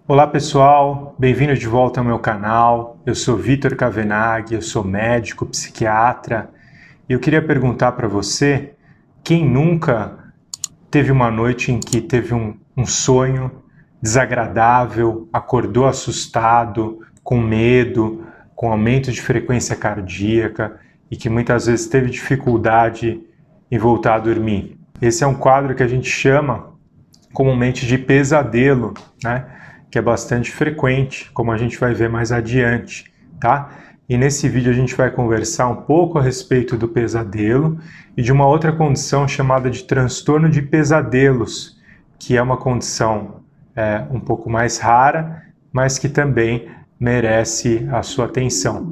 Olá pessoal, bem-vindo de volta ao meu canal. Eu sou Vitor Cavenaghi, eu sou médico, psiquiatra e eu queria perguntar para você, quem nunca teve uma noite em que teve um sonho desagradável, acordou assustado, com medo, com aumento de frequência cardíaca e que muitas vezes teve dificuldade em voltar a dormir? Esse é um quadro que a gente chama comumente de pesadelo, né? Que é bastante frequente, como a gente vai ver mais adiante, tá? E nesse vídeo a gente vai conversar um pouco a respeito do pesadelo e de uma outra condição chamada de transtorno de pesadelos, que é uma condição um pouco mais rara, mas que também merece a sua atenção.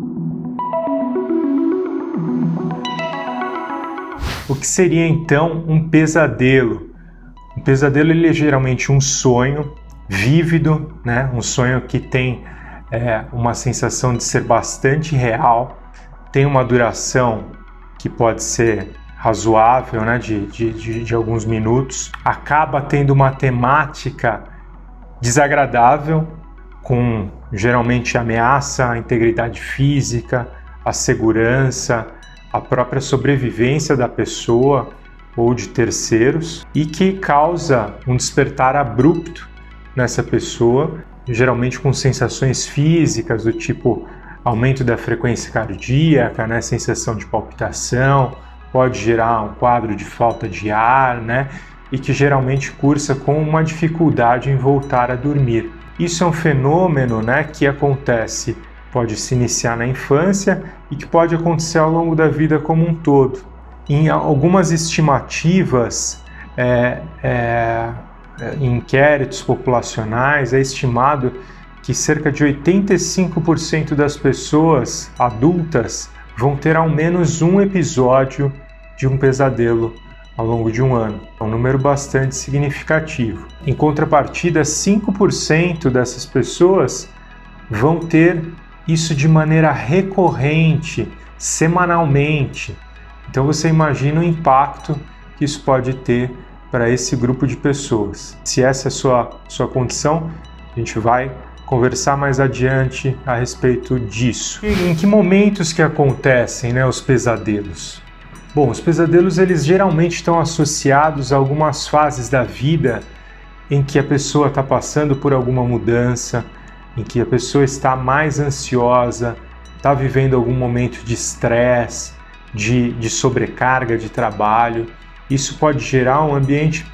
O que seria então um pesadelo? Um pesadelo ele é geralmente um sonho vívido, né? Um sonho que tem uma sensação de ser bastante real, tem uma duração que pode ser razoável, né? de alguns minutos, acaba tendo uma temática desagradável, com geralmente ameaça à integridade física, à segurança, à própria sobrevivência da pessoa ou de terceiros, e que causa um despertar abrupto nessa pessoa, geralmente com sensações físicas do tipo aumento da frequência cardíaca, né, sensação de palpitação, pode gerar um quadro de falta de ar, né, e que geralmente cursa com uma dificuldade em voltar a dormir. Isso é um fenômeno, né, que acontece, pode se iniciar na infância e que pode acontecer ao longo da vida como um todo. Em algumas estimativas, em inquéritos populacionais, é estimado que cerca de 85% das pessoas adultas vão ter ao menos um episódio de um pesadelo ao longo de um ano. É um número bastante significativo. Em contrapartida, 5% dessas pessoas vão ter isso de maneira recorrente, semanalmente. Então você imagina o impacto que isso pode ter para esse grupo de pessoas. Se essa é a sua condição, a gente vai conversar mais adiante a respeito disso. E em que momentos que acontecem, né, os pesadelos? Bom, os pesadelos eles geralmente estão associados a algumas fases da vida em que a pessoa está passando por alguma mudança, em que a pessoa está mais ansiosa, está vivendo algum momento de estresse, de sobrecarga de trabalho. Isso pode gerar um ambiente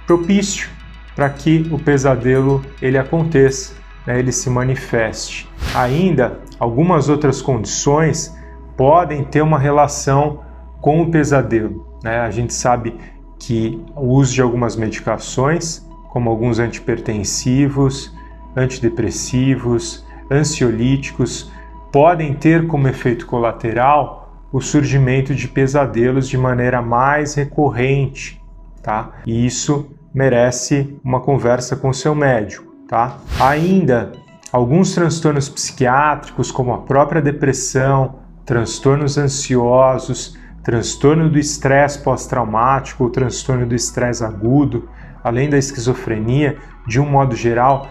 propício para que o pesadelo ele aconteça, né, ele se manifeste. Ainda, algumas outras condições podem ter uma relação com o pesadelo, né? A gente sabe que o uso de algumas medicações, como alguns antihipertensivos, antidepressivos, ansiolíticos, podem ter como efeito colateral o surgimento de pesadelos de maneira mais recorrente, tá? E isso merece uma conversa com o seu médico, tá? Ainda, alguns transtornos psiquiátricos, como a própria depressão, transtornos ansiosos, transtorno do estresse pós-traumático, ou transtorno do estresse agudo, além da esquizofrenia, de um modo geral,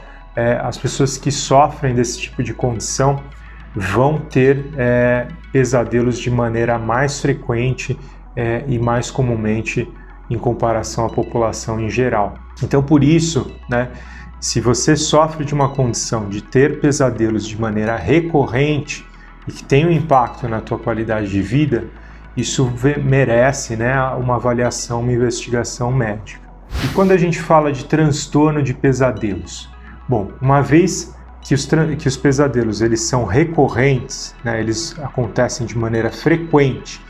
as pessoas que sofrem desse tipo de condição vão ter pesadelos de maneira mais frequente e mais comumente em comparação à população em geral. Então, por isso, né, se você sofre de uma condição de ter pesadelos de maneira recorrente e que tem um impacto na tua qualidade de vida, isso merece, né, uma avaliação, uma investigação médica. E quando a gente fala de transtorno de pesadelos? Bom, uma vez que os pesadelos eles são recorrentes, né, eles acontecem de maneira frequente,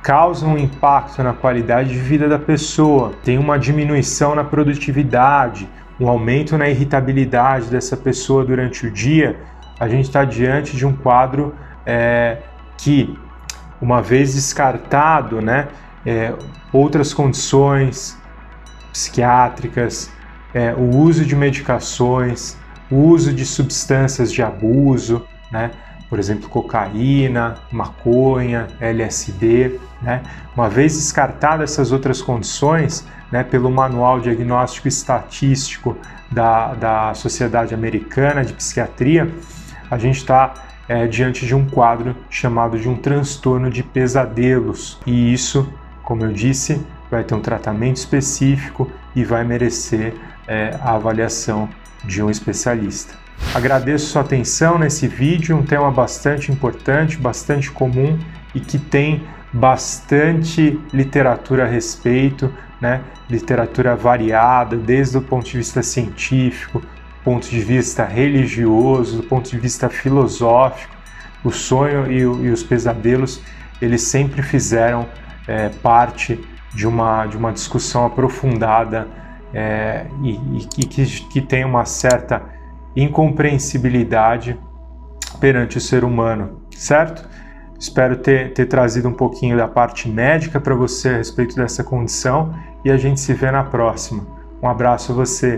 causam um impacto na qualidade de vida da pessoa, tem uma diminuição na produtividade, um aumento na irritabilidade dessa pessoa durante o dia, a gente está diante de um quadro que, uma vez descartado, né, outras condições psiquiátricas, o uso de medicações, o uso de substâncias de abuso, né, por exemplo, cocaína, maconha, LSD, né? Uma vez descartadas essas outras condições, né, pelo Manual Diagnóstico Estatístico da Sociedade Americana de Psiquiatria, a gente está diante de um quadro chamado de um transtorno de pesadelos. E isso, como eu disse, vai ter um tratamento específico e vai merecer a avaliação de um especialista. Agradeço sua atenção nesse vídeo, um tema bastante importante, bastante comum e que tem bastante literatura a respeito, né? Literatura variada, desde o ponto de vista científico, do ponto de vista religioso, do ponto de vista filosófico. O sonho e os pesadelos, eles sempre fizeram parte de uma discussão aprofundada e que tem uma certa incompreensibilidade perante o ser humano, certo? Espero ter trazido um pouquinho da parte médica para você a respeito dessa condição e a gente se vê na próxima. Um abraço a você.